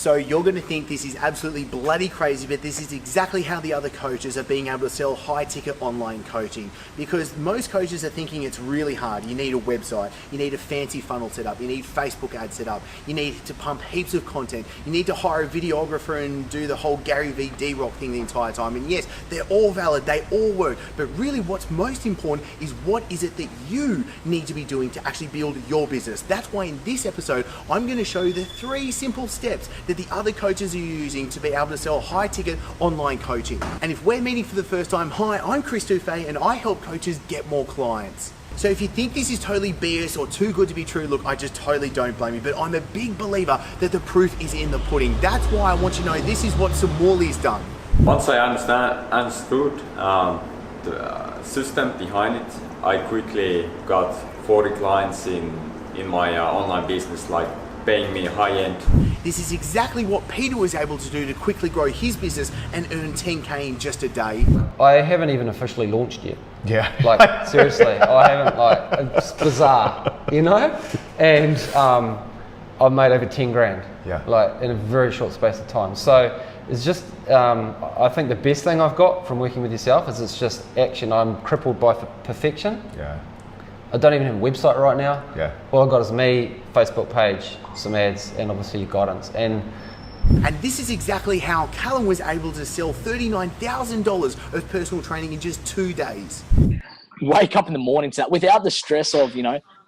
So you're going to think this is absolutely bloody crazy, but this is exactly how the other coaches are being able to sell high ticket online coaching, because most coaches are thinking it's really hard. You need a website, you need a fancy funnel set up, you need Facebook ads set up, you need to pump heaps of content, you need to hire a videographer and do the whole Gary V D-Rock thing the entire time. And yes, they're all valid, they all work, but really what's most important is what is it that you need to be doing to actually build your business. That's why in this episode, I'm going to show you the 3 simple steps that the other coaches are using to be able to sell high ticket online coaching. And if we're meeting for the first time, hi, I'm Chris Dufay and I help coaches get more clients. So if you think this is totally BS or too good to be true, look, I just totally don't blame you, but I'm a big believer that the proof is in the pudding. That's why I want you to know this is what Wally's done. Once I understood the system behind it, I quickly got 40 clients in my online business, like paying me high end. This is exactly what Peter was able to do to quickly grow his business and earn 10K in just a day. I haven't even officially launched yet. Yeah. Like, seriously, I haven't, it's bizarre, you know? And I've made over 10 grand, like in a very short space of time. So it's just, I think the best thing I've got from working with yourself is it's just action. I'm crippled by perfection. Yeah. I don't even have a website right now. Yeah. All I've got is me, Facebook page, some ads, and obviously your guidance. And this is exactly how Callum was able to sell $39,000 of personal training in just 2 days. Wake up in the morning to that without the stress of,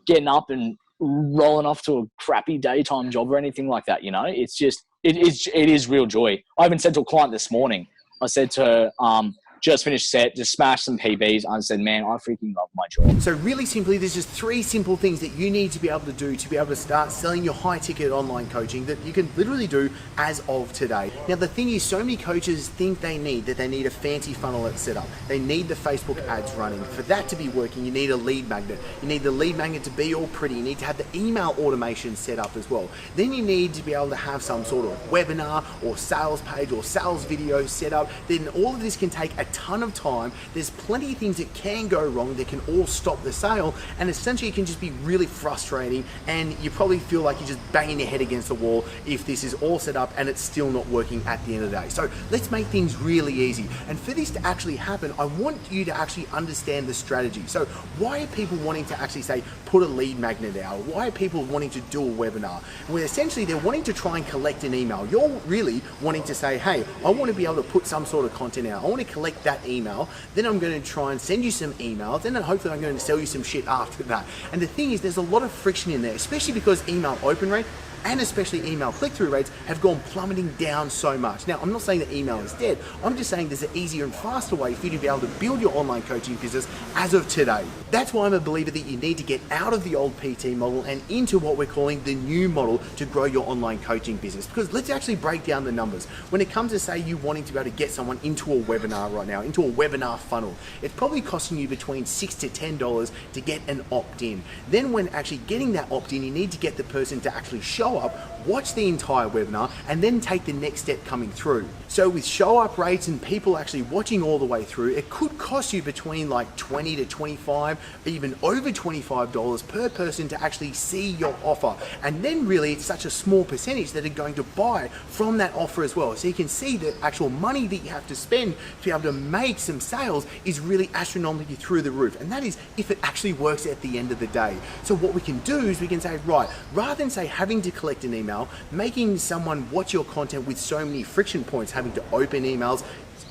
getting up and rolling off to a crappy daytime job or anything like that. It's just, it is real joy. I even said to a client this morning, I said to her, just finished set, just smashed some PBs. I said, man, I freaking love my job. So really simply, there's just 3 simple things that you need to be able to do to be able to start selling your high ticket online coaching that you can literally do as of today. Now, the thing is, so many coaches think they need a fancy funnel that's set up. They need the Facebook ads running. For that to be working, you need a lead magnet. You need the lead magnet to be all pretty. You need to have the email automation set up as well. Then you need to be able to have some sort of webinar or sales page or sales video set up. Then all of this can take a ton of time. There's plenty of things that can go wrong that can all stop the sale, and essentially it can just be really frustrating, and you probably feel like you're just banging your head against the wall if this is all set up and it's still not working at the end of the day. So let's make things really easy, and for this to actually happen, I want you to actually understand the strategy. So why are people wanting to actually say put a lead magnet out? Why are people wanting to do a webinar? Well, essentially they're wanting to try and collect an email. You're really wanting to say, hey, I want to be able to put some sort of content out. I want to collect that email, then I'm going to try and send you some emails, and then hopefully I'm going to sell you some shit after that. And the thing is, there's a lot of friction in there, especially because email open rate and especially email click-through rates have gone plummeting down so much. Now, I'm not saying that email is dead. I'm just saying there's an easier and faster way for you to be able to build your online coaching business as of today. That's why I'm a believer that you need to get out of the old PT model and into what we're calling the new model to grow your online coaching business. Because let's actually break down the numbers. When it comes to, say, you wanting to be able to get someone into a webinar right now, into a webinar funnel, it's probably costing you between $6 to $10 to get an opt-in. Then when actually getting that opt-in, you need to get the person to actually show up, watch the entire webinar, and then take the next step coming through. So with show up rates and people actually watching all the way through, it could cost you between like $20 to $25, even over $25 per person to actually see your offer. And then really it's such a small percentage that are going to buy from that offer as well. So you can see the actual money that you have to spend to be able to make some sales is really astronomically through the roof. And that is if it actually works at the end of the day. So what we can do is we can say, right, rather than say having to collect an email, making someone watch your content with so many friction points, having to open emails,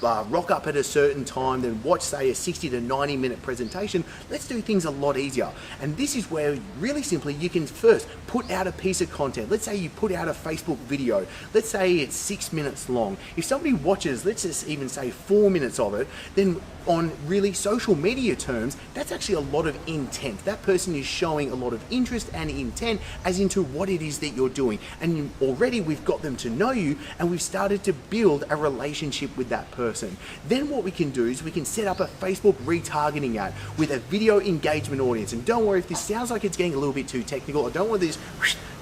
rock up at a certain time, then watch, say, a 60 to 90 minute presentation, let's do things a lot easier. And this is where really simply you can first put out a piece of content. Let's say you put out a Facebook video. Let's say it's 6 minutes long. If somebody watches, let's just even say 4 minutes of it, then on really social media terms, that's actually a lot of intent. That person is showing a lot of interest and intent as into what it is that you're doing. And already we've got them to know you, and we've started to build a relationship with that person. Then what we can do is we can set up a Facebook retargeting ad with a video engagement audience. And don't worry if this sounds like it's getting a little bit too technical. I don't want this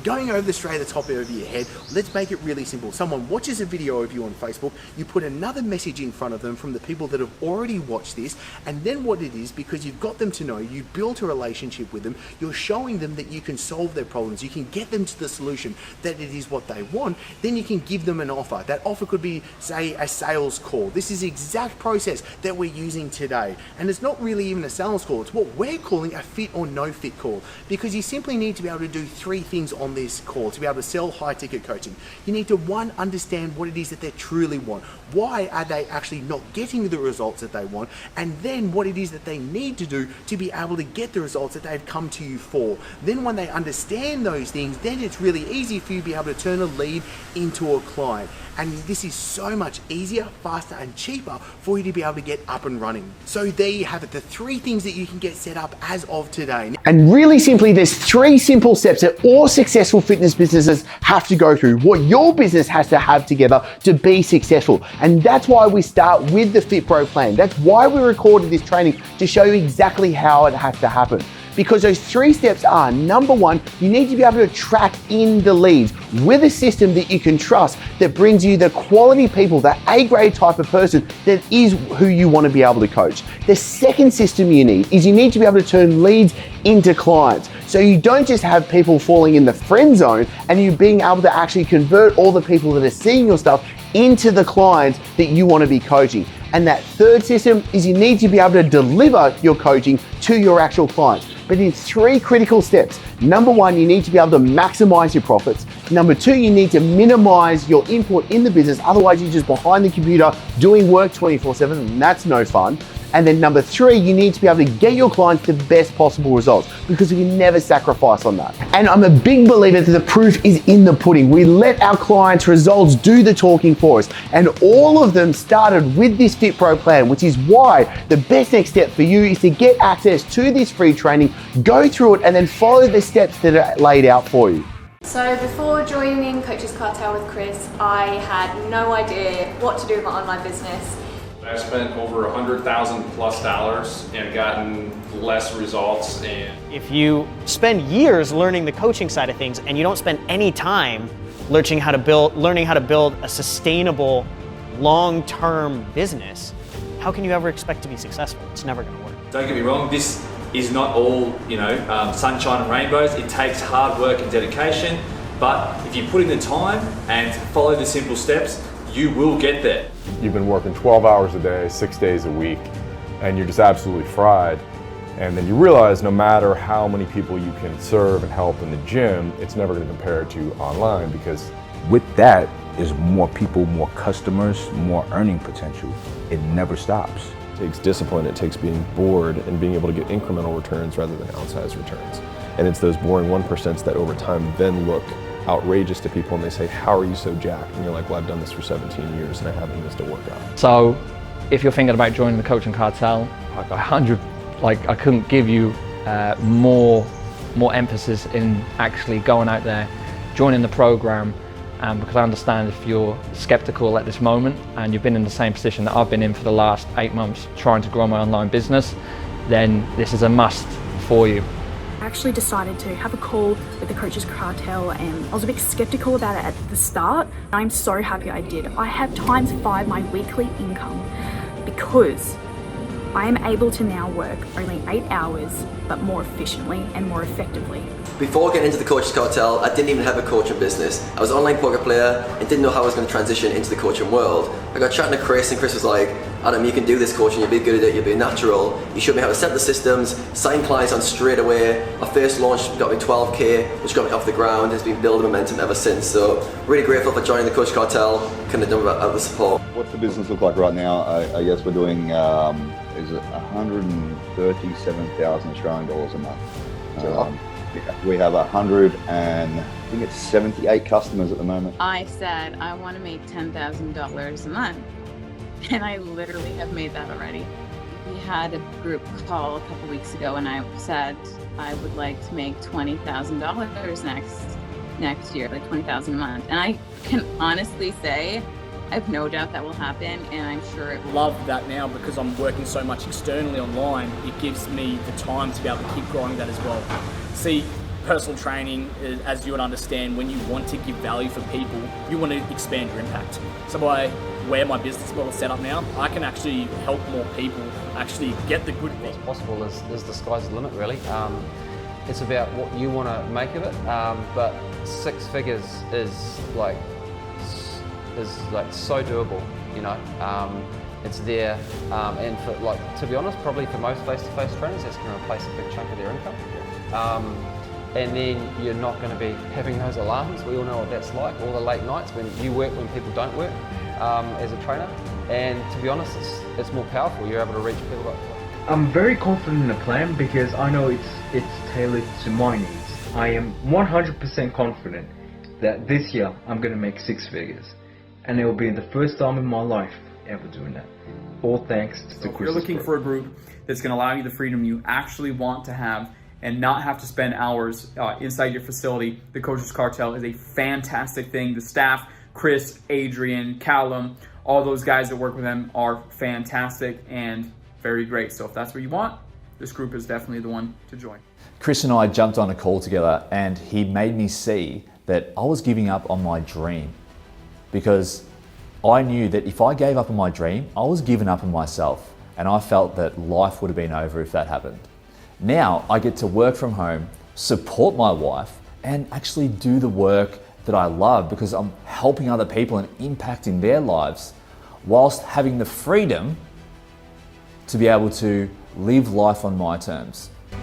going over the straight at the top over your head. Let's make it really simple. Someone watches a video of you on Facebook, you put another message in front of them from the people that have already watched this, and then what it is, because you've got them to know, you built a relationship with them, you're showing them that you can solve their problems, you can get them to the solution, that it is what they want, then you can give them an offer. That offer could be, say, a sales call. This is the exact process that we're using today. And it's not really even a sales call, it's what we're calling a fit or no fit call, because you simply need to be able to do three things on this call to be able to sell high ticket coaching. You need to, one, understand what it is that they truly want. Why are they actually not getting the results that they want? And then what it is that they need to do to be able to get the results that they've come to you for. Then when they understand those things, then it's really easy for you to be able to turn a lead into a client. And this is so much easier, faster, and cheaper for you to be able to get up and running. So there you have it, the three things that you can get set up as of today. And really simply, there's three simple steps that all successful fitness businesses have to go through, what your business has to have together to be successful. And that's why we start with the Fit Pro plan. That's why we recorded this training, to show you exactly how it has to happen. Because those three steps are, number one, you need to be able to track in the leads with a system that you can trust, that brings you the quality people, the A-grade type of person that is who you want to be able to coach. The second system you need is you need to be able to turn leads into clients. So you don't just have people falling in the friend zone, and you being able to actually convert all the people that are seeing your stuff into the clients that you want to be coaching. And that third system is you need to be able to deliver your coaching to your actual clients. But in three critical steps. Number one, you need to be able to maximize your profits. Number two, you need to minimize your input in the business. Otherwise, you're just behind the computer doing work 24/7, and that's no fun. And then number three, you need to be able to get your clients the best possible results, because we can never sacrifice on that. And I'm a big believer that the proof is in the pudding. We let our clients' results do the talking for us. And all of them started with this Fit Pro plan, which is why the best next step for you is to get access to this free training, go through it, and then follow the steps that are laid out for you. So before joining Coaches Cartel with Chris, I had no idea what to do with my online business. I've spent over $100,000+ and gotten less results. And if you spend years learning the coaching side of things and you don't spend any time learning how to build a sustainable, long-term business, how can you ever expect to be successful? It's never going to work. Don't get me wrong, this is not all sunshine and rainbows. It takes hard work and dedication, but if you put in the time and follow the simple steps, you will get there. You've been working 12 hours a day, 6 days a week, and you're just absolutely fried. And then you realize no matter how many people you can serve and help in the gym, it's never going to compare to online, because with that is more people, more customers, more earning potential. It never stops. It takes discipline, it takes being bored and being able to get incremental returns rather than outsized returns. And it's those boring 1% that over time then look outrageous to people, and they say, how are you so jacked? And you're like, well, I've done this for 17 years and I haven't missed a workout. So if you're thinking about joining the Coaching Cartel, I couldn't give you more emphasis in actually going out there, joining the program, because I understand if you're skeptical at this moment and you've been in the same position that I've been in for the last 8 months trying to grow my online business, then this is a must for you. I actually decided to have a call with the Coaches Cartel, and I was a bit skeptical about it at the start. I'm so happy I did. I have ×5 my weekly income because I am able to now work only 8 hours, but more efficiently and more effectively. Before getting into the Coaches Cartel, I didn't even have a coaching business. I was an online poker player and didn't know how I was going to transition into the coaching world. I got chatting to Chris, and Chris was like, Adam, you can do this coaching, you'll be good at it, you'll be natural. You showed me how to set the systems, sign clients on straight away. Our first launch got me 12K, which got me off the ground. It's been building momentum ever since. So really grateful for joining the Coach Cartel. Couldn't have done without the support. What's the business look like right now? I guess we're doing, is it 137,000 Australian dollars a month. We have 78 customers at the moment. I said I want to make $10,000 a month, and I literally have made that already. We had a group call a couple weeks ago, and I said I would like to make $20,000 next year, like $20,000 a month. And I can honestly say I have no doubt that will happen, and I'm sure it will. Love that now because I'm working so much externally online. It gives me the time to be able to keep growing that as well. See, personal training, as you would understand, when you want to give value for people, you want to expand your impact. So by where my business model is set up now, I can actually help more people actually get the good thing. What's possible is the sky's the limit, really. It's about what you want to make of it, but 6 figures is like so doable, you know. It's there, and for, like, to be honest, probably for most face-to-face trainers, that's going to replace a big chunk of their income. And then you're not going to be having those alarms. We all know what that's like, all the late nights when you work when people don't work as a trainer. And to be honest, it's more powerful. You're able to reach people like that. I'm very confident in the plan because I know it's tailored to my needs. I am 100% confident that this year I'm going to make 6 figures. And it will be the first time in my life ever doing that. All thanks to Chris. If you're looking for a group that's going to allow you the freedom you actually want to have and not have to spend hours inside your facility, the Coaches Cartel is a fantastic thing. The staff, Chris, Adrian, Callum, all those guys that work with them are fantastic and very great. So if that's what you want, this group is definitely the one to join. Chris and I jumped on a call together and he made me see that I was giving up on my dream, because I knew that if I gave up on my dream, I was giving up on myself, and I felt that life would have been over if that happened. Now I get to work from home, support my wife, and actually do the work that I love because I'm helping other people and impacting their lives whilst having the freedom to be able to live life on my terms. This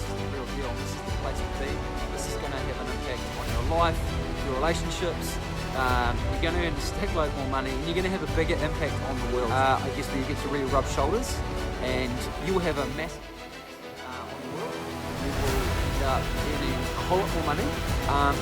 is the real deal. This is the place to be. This is going to have an impact on your life, your relationships. You're going to earn a stackload more money, and you're going to have a bigger impact on the world. I guess where you get to really rub shoulders, and you will have a massive impact on the world. You will end up earning a whole lot more money,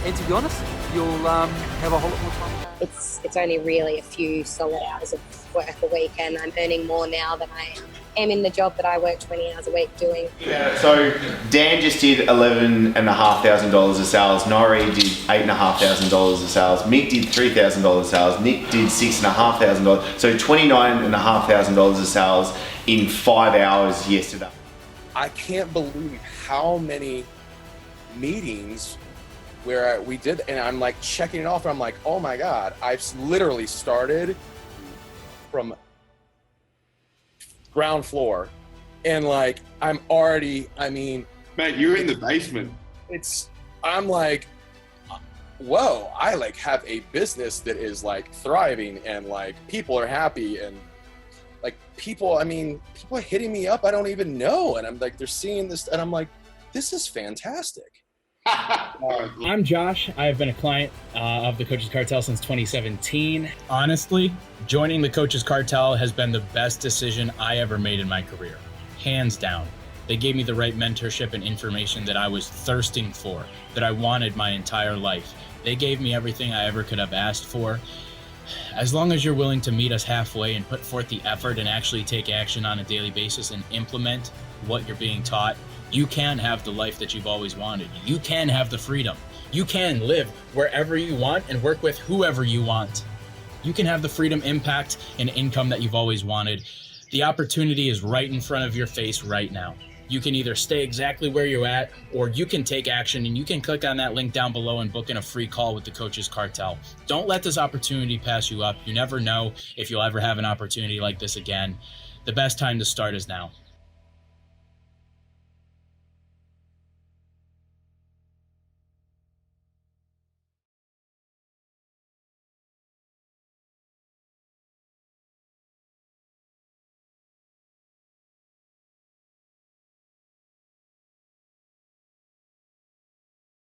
and to be honest, you'll have a whole lot more time. It's only really a few solid hours of work a week, and I'm earning more now than I am in the job that I work 20 hours a week doing. Yeah, so Dan just did $11,500 of sales, Nori did $8,500 of sales, Mick did $3,000 of sales, Nick did $6,500, so $29,500 of sales in 5 hours yesterday. I can't believe how many meetings where we did, and I'm like checking it off, and I'm like, oh my God, I've literally started from ground floor, and like I'm already, I mean, man, you're in the basement. I'm like, whoa, I like have a business that is like thriving, and like people are happy, and like people are hitting me up I don't even know, and I'm like, they're seeing this, and I'm like, this is fantastic. I'm Josh. I have been a client of the Coaches Cartel since 2017. Honestly, joining the Coaches Cartel has been the best decision I ever made in my career. Hands down. They gave me the right mentorship and information that I was thirsting for, that I wanted my entire life. They gave me everything I ever could have asked for. As long as you're willing to meet us halfway and put forth the effort and actually take action on a daily basis and implement what you're being taught, you can have the life that you've always wanted. You can have the freedom. You can live wherever you want and work with whoever you want. You can have the freedom, impact, and income that you've always wanted. The opportunity is right in front of your face right now. You can either stay exactly where you're at, or you can take action, and you can click on that link down below and book in a free call with the Coaches Cartel. Don't let this opportunity pass you up. You never know if you'll ever have an opportunity like this again. The best time to start is now.